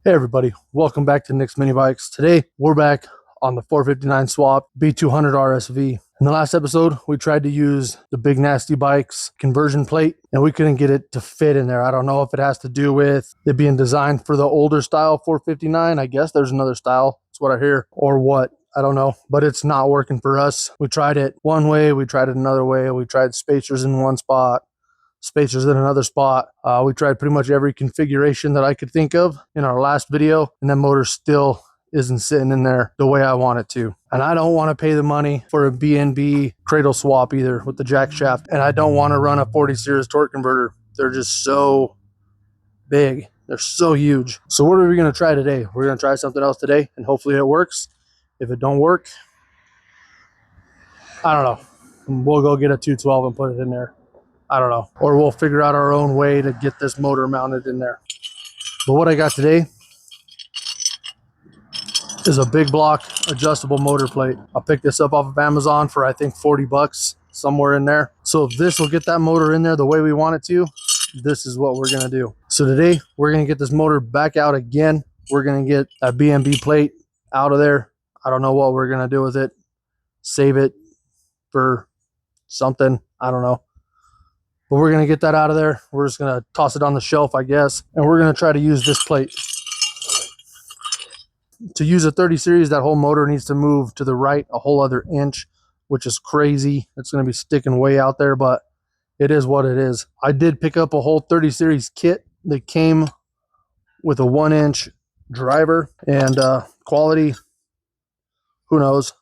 Hey everybody, welcome back to Nicsminibikes. Today we're back on the 459 swap B200RSV. In the last episode, we tried to use the Big Nasty Bikes conversion plate and we couldn't get it to fit in there. I don't know if it has to do with it being designed for the older style 459. I guess there's another style, that's what I hear, or what. I don't know, but it's not working for us. We tried it one way, we tried it another way. We tried spacers in one spot, spacers in another spot. We tried pretty much every configuration that I could think of in our last video, and that motor still isn't sitting in there the way I want it to. And I don't want to pay the money for a BNB cradle swap either with the jack shaft, and I don't want to run a 40 series torque converter. They're just so big. They're so huge. So what are we going to try today? We're going to try something else today, and hopefully it works. If it don't work, I don't know. We'll go get a 212 and put it in there. I don't know. Or we'll figure out our own way to get this motor mounted in there. But what I got today is a big block adjustable motor plate. I picked this up off of Amazon for I think 40 bucks, somewhere in there. So if this will get that motor in there the way we want it to, this is what we're gonna do. So today we're gonna get this motor back out again. We're gonna get that BMB plate out of there. I don't know what we're gonna do with it. Save it for something, I don't know. But we're going to get that out of there. We're just going to toss it on the shelf, I guess. And we're going to try to use this plate. To use a 30 series, that whole motor needs to move to the right a whole other inch, which is crazy. It's going to be sticking way out there, but it is what it is. I did pick up a whole 30 series kit that came with a 1-inch driver, and quality, who knows?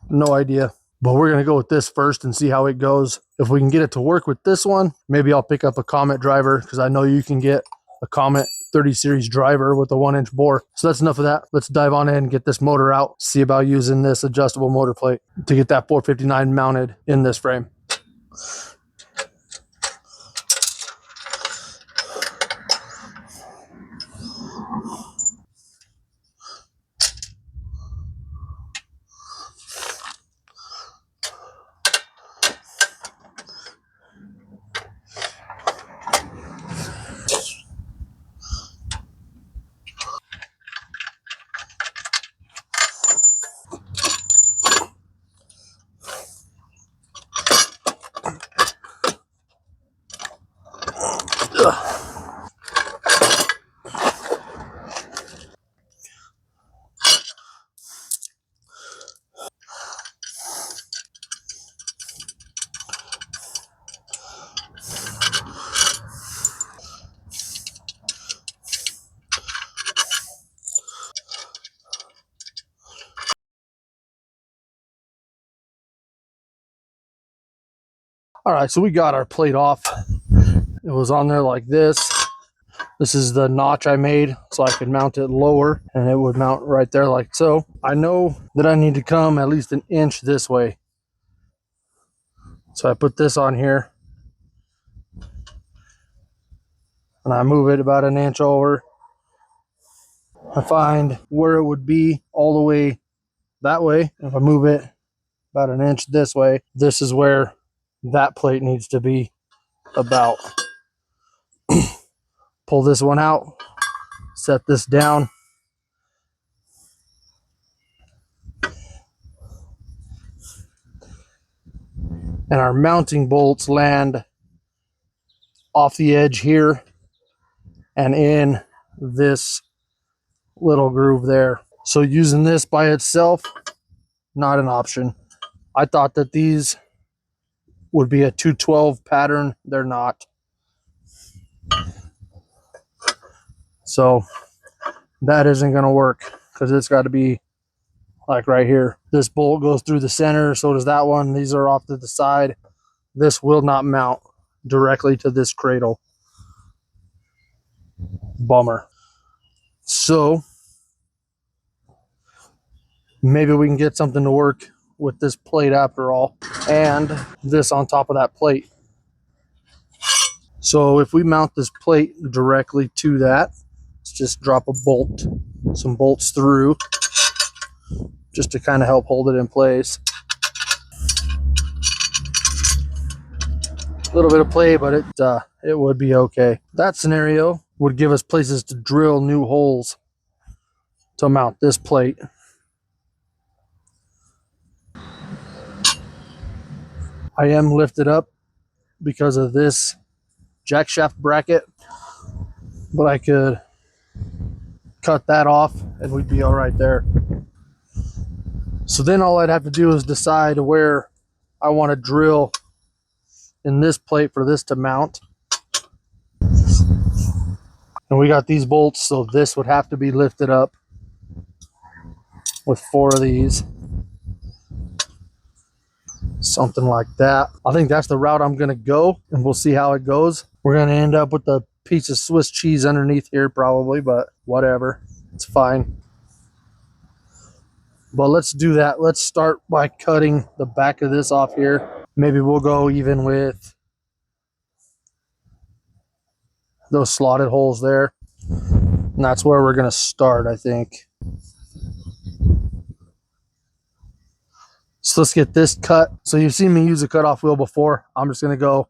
No idea. But we're going to go with this first and see how it goes. If we can get it to work with this one, maybe I'll pick up a Comet driver, because I know you can get a Comet 30 series driver with a 1-inch bore. So that's enough of that. Let's dive on in and get this motor out. See about using this adjustable motor plate to get that 459 mounted in this frame. All right, so we got our plate off. It was on there like this. This is the notch I made so I could mount it lower, and it would mount right there like so. I know that I need to come at least an inch this way. So I put this on here, and I move it about an inch over. I find where it would be all the way that way. If I move it about an inch this way, this is where that plate needs to be about. Pull this one out, set this down. And our mounting bolts land off the edge here and in this little groove there. So using this by itself, not an option. I thought that these would be a 212 pattern. They're not. So that isn't going to work, because it's got to be like right here. This bolt goes through the center, so does that one. These are off to the side. This will not mount directly to this cradle. Bummer. So maybe we can get something to work with this plate after all, and this on top of that plate. So if we mount this plate directly to that, let's just drop a bolt, some bolts through, just to kind of help hold it in place. A little bit of play, but it would be okay. That scenario, would give us places to drill new holes to mount this plate. I am lifted up because of this jack shaft bracket, but I could cut that off and we'd be all right there. So then all I'd have to do is decide where I want to drill in this plate for this to mount. And we got these bolts, so this would have to be lifted up with 4 of these. Something like that. I think that's the route I'm going to go, and we'll see how it goes. We're going to end up with a piece of Swiss cheese underneath here probably, but whatever. It's fine. But let's do that. Let's start by cutting the back of this off here. Maybe we'll go even with those slotted holes there. And that's where we're going to start, I think. So let's get this cut. So you've seen me use a cutoff wheel before. I'm just going to go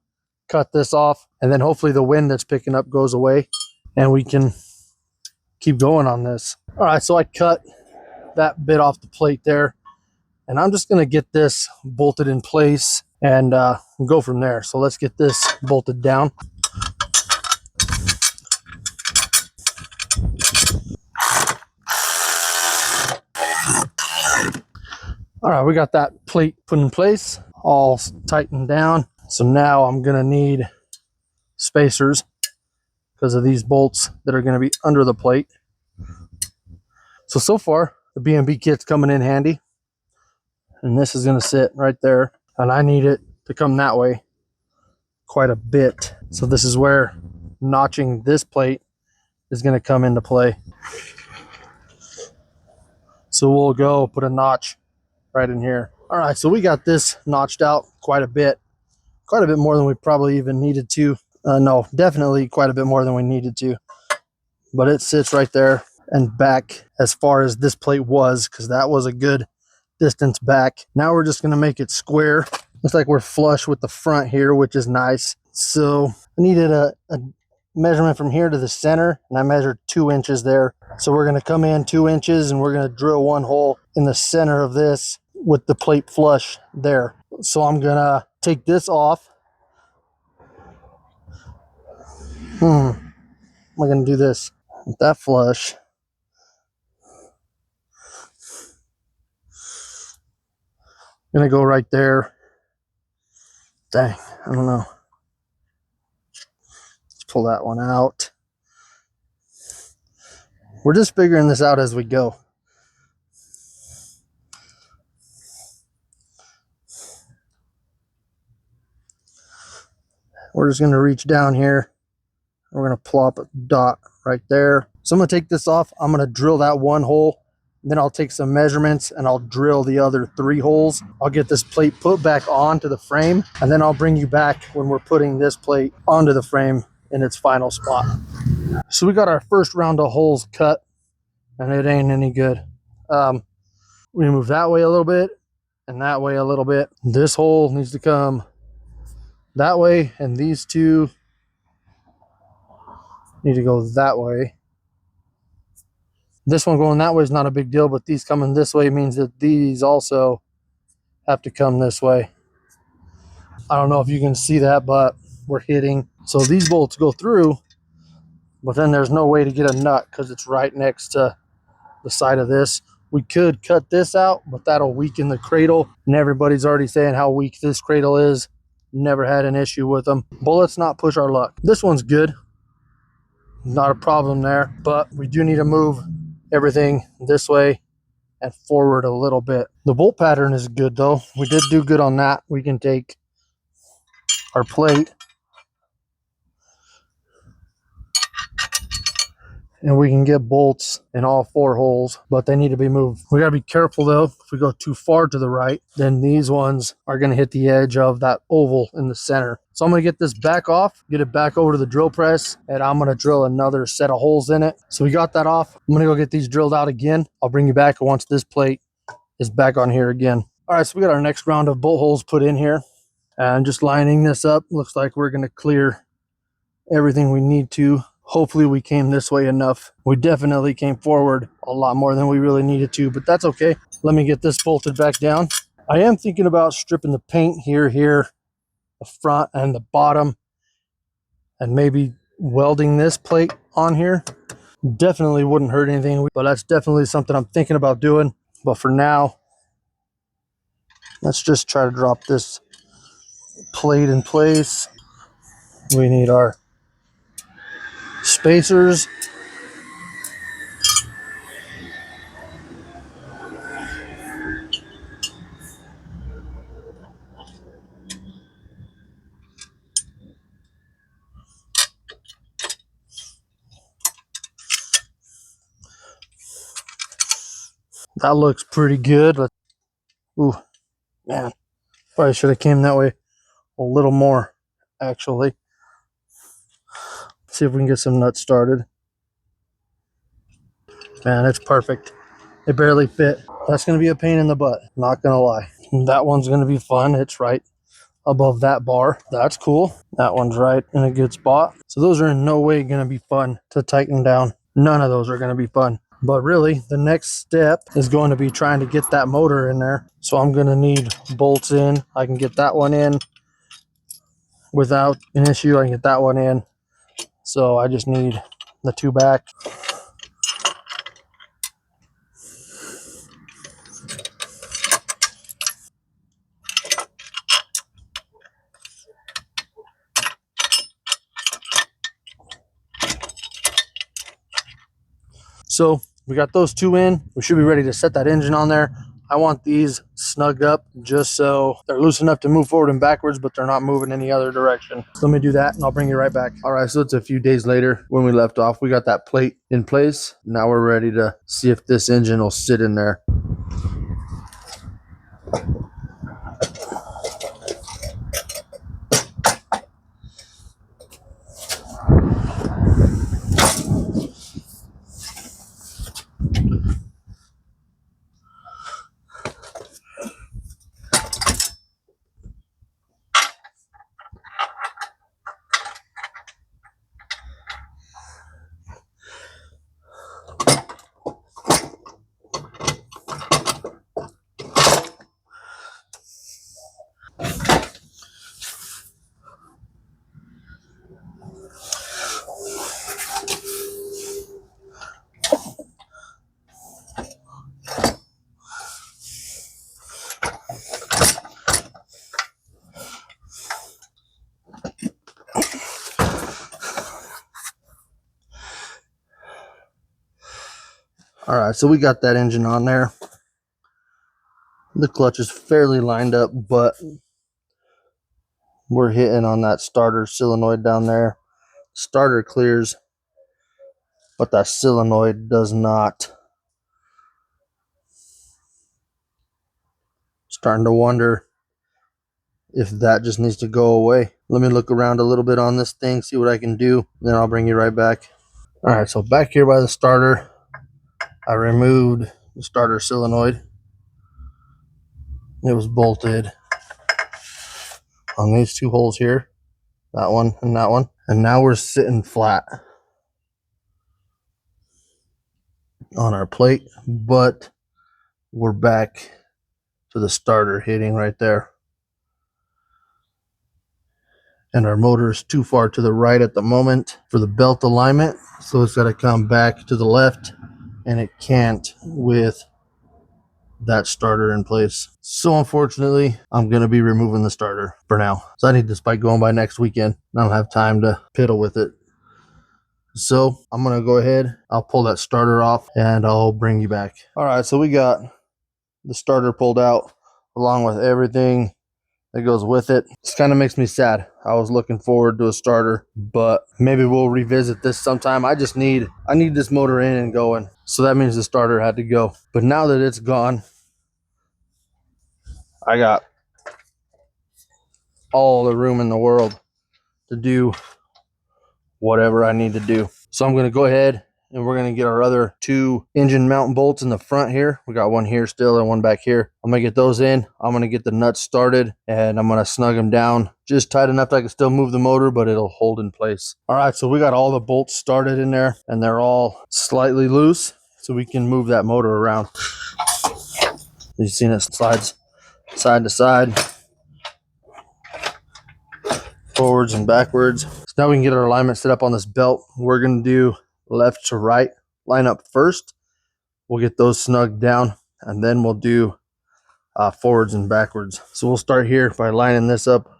cut this off, and then hopefully the wind that's picking up goes away and we can keep going on this. All right, so I cut that bit off the plate there, and I'm just going to get this bolted in place and go from there. So let's get this bolted down. All right, we got that plate put in place, all tightened down. So now I'm going to need spacers because of these bolts that are going to be under the plate. So far, the B&B kit's coming in handy. And this is going to sit right there. And I need it to come that way quite a bit. So this is where notching this plate is going to come into play. So we'll go put a notch right in here. All right, so we got this notched out quite a bit more than we probably even needed to. No, definitely quite a bit more than we needed to. But it sits right there and back as far as this plate was, because that was a good distance back. Now we're just going to make it square. Looks like we're flush with the front here, which is nice. So I needed a measurement from here to the center, and I measured 2 inches there. So we're going to come in 2 inches and we're going to drill 1 hole in the center of this with the plate flush there. So I'm going to take this off. How am I going to do this with that flush? I'm going to go right there. Dang, I don't know. Let's pull that one out. We're just figuring this out as we go. We're just going to reach down here. We're going to plop a dot right there. So I'm going to take this off. I'm going to drill that 1 hole. Then I'll take some measurements and I'll drill the other 3 holes. I'll get this plate put back onto the frame, and then I'll bring you back when we're putting this plate onto the frame in its final spot. So we got our first round of holes cut, and it ain't any good. We move that way a little bit and that way a little bit. This hole needs to come that way, and these 2 need to go that way. This one going that way is not a big deal, but these coming this way means that these also have to come this way. I don't know if you can see that, but we're hitting. So these bolts go through, but then there's no way to get a nut because it's right next to the side of this. We could cut this out, but that'll weaken the cradle, and everybody's already saying how weak this cradle is. Never had an issue with them. But let's not push our luck. This one's good. Not a problem there, but we do need to move everything this way and forward a little bit. The bolt pattern is good though. We did do good on that. We can take our plate and we can get bolts in all 4 holes, but they need to be moved. We gotta be careful though. If we go too far to the right, then these ones are gonna hit the edge of that oval in the center. So I'm gonna get this back off, get it back over to the drill press, and I'm gonna drill another set of holes in it. So we got that off. I'm gonna go get these drilled out again. I'll bring you back once this plate is back on here again. All right, so we got our next round of bolt holes put in here, and just lining this up. Looks like we're gonna clear everything we need to Hopefully we came this way enough. We definitely came forward a lot more than we really needed to, but that's okay. Let me get this bolted back down. I am thinking about stripping the paint here, the front and the bottom, and maybe welding this plate on here. Definitely wouldn't hurt anything, but that's definitely something I'm thinking about doing. But for now, let's just try to drop this plate in place. We need our spacers. That looks pretty good. Ooh, man, probably should have came that way a little more, actually. See if we can get some nuts started. Man, it's perfect. They barely fit. That's going to be a pain in the butt, not going to lie. That one's going to be fun. It's right above that bar. That's cool. That one's right in a good spot. So those are in no way going to be fun to tighten down. None of those are going to be fun. But really, the next step is going to be trying to get that motor in there. So I'm going to need bolts in. I can get that one in without an issue. I can get that one in. So I just need the two back. So we got those two in. We should be ready to set that engine on there. I want these snugged up just so they're loose enough to move forward and backwards, but they're not moving any other direction. So let me do that and I'll bring you right back. All right, so it's a few days later when we left off. We got that plate in place. Now we're ready to see if this engine will sit in there. All right, so we got that engine on there. The clutch is fairly lined up, but we're hitting on that starter solenoid down there. Starter clears, but that solenoid does not. Starting to wonder if that just needs to go away. Let me look around a little bit on this thing, see what I can do, then I'll bring you right back. All right, so back here by the starter, I removed the starter solenoid. It was bolted on these two holes here, that one and that one. And now we're sitting flat on our plate, but we're back to the starter hitting right there. And our motor is too far to the right at the moment for the belt alignment, so it's got to come back to the left, and it can't with that starter in place. So unfortunately, I'm going to be removing the starter for now. So I need this bike going by next weekend. I don't have time to piddle with it. So I'm going to go ahead, I'll pull that starter off and I'll bring you back. All right, so we got the starter pulled out along with everything that goes with it. This kind of makes me sad. I was looking forward to a starter, but maybe we'll revisit this sometime. I need this motor in and going. So that means the starter had to go. But now that it's gone, I got all the room in the world to do whatever I need to do. So I'm going to go ahead and we're going to get our other 2 engine mounting bolts in the front here. We got one here still and one back here. I'm going to get those in. I'm going to get the nuts started, and I'm going to snug them down just tight enough that I can still move the motor, but it'll hold in place. All right, so we got all the bolts started in there, and they're all slightly loose, so we can move that motor around. You've seen it slides side to side, forwards and backwards. So now we can get our alignment set up on this belt. We're going to do left to right line up first. We'll get those snugged down, and then we'll do forwards and backwards. So we'll start here by lining this up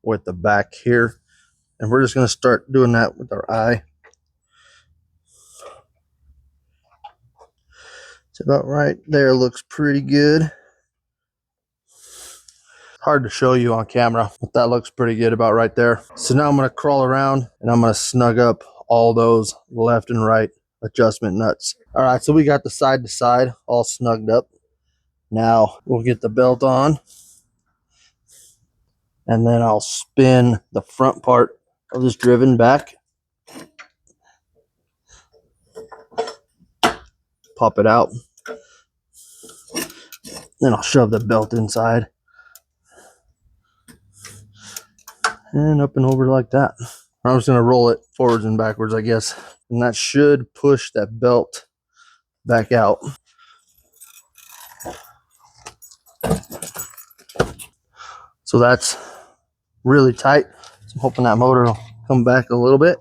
with the back here, and we're just going to start doing that with our eye. It's about right there. Looks pretty good. Hard to show you on camera, but that looks pretty good about right there. So now I'm going to crawl around, and I'm going to snug up all those left and right adjustment nuts. All right, so we got the side to side all snugged up. Now we'll get the belt on, and then I'll spin the front part of this driven back, pop it out, then I'll shove the belt inside and up and over like that. I'm just going to roll it forwards and backwards, I guess, and that should push that belt back out. So that's really tight. So I'm hoping that motor will come back a little bit.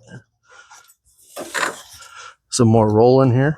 Some more rolling here.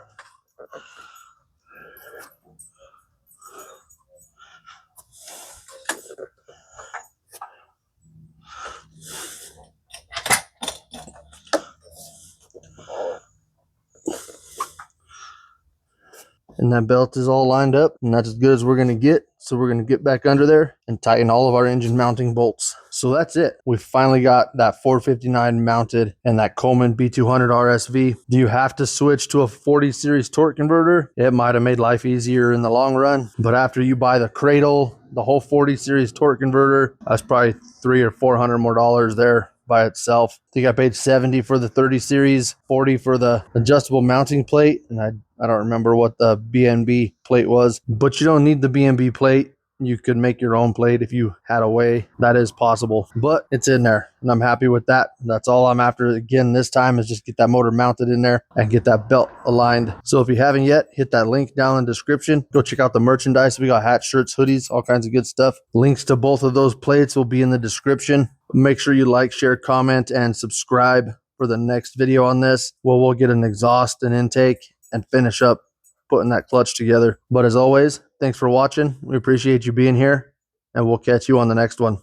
And that belt is all lined up, and that's as good as we're going to get. So we're going to get back under there and tighten all of our engine mounting bolts. So that's it. We finally got that 459 mounted and that Coleman B200RSV. Do you have to switch to a 40 series torque converter? It might have made life easier in the long run, but after you buy the cradle, the whole 40 series torque converter, that's probably $300 or $400 more there by itself. I think I paid $70 for the 30 series, $40 for the adjustable mounting plate, and I don't remember what the BNB plate was, but you don't need the BNB plate. You could make your own plate if you had a way. That is possible, but it's in there, and I'm happy with that. That's all I'm after again this time, is just get that motor mounted in there and get that belt aligned. So if you haven't yet, hit that link down in the description. Go check out the merchandise. We got hats, shirts, hoodies, all kinds of good stuff. Links to both of those plates will be in the description. Make sure you like, share, comment, and subscribe for the next video on this. We'll get an exhaust and intake and finish up putting that clutch together. But as always, thanks for watching. We appreciate you being here, and we'll catch you on the next one.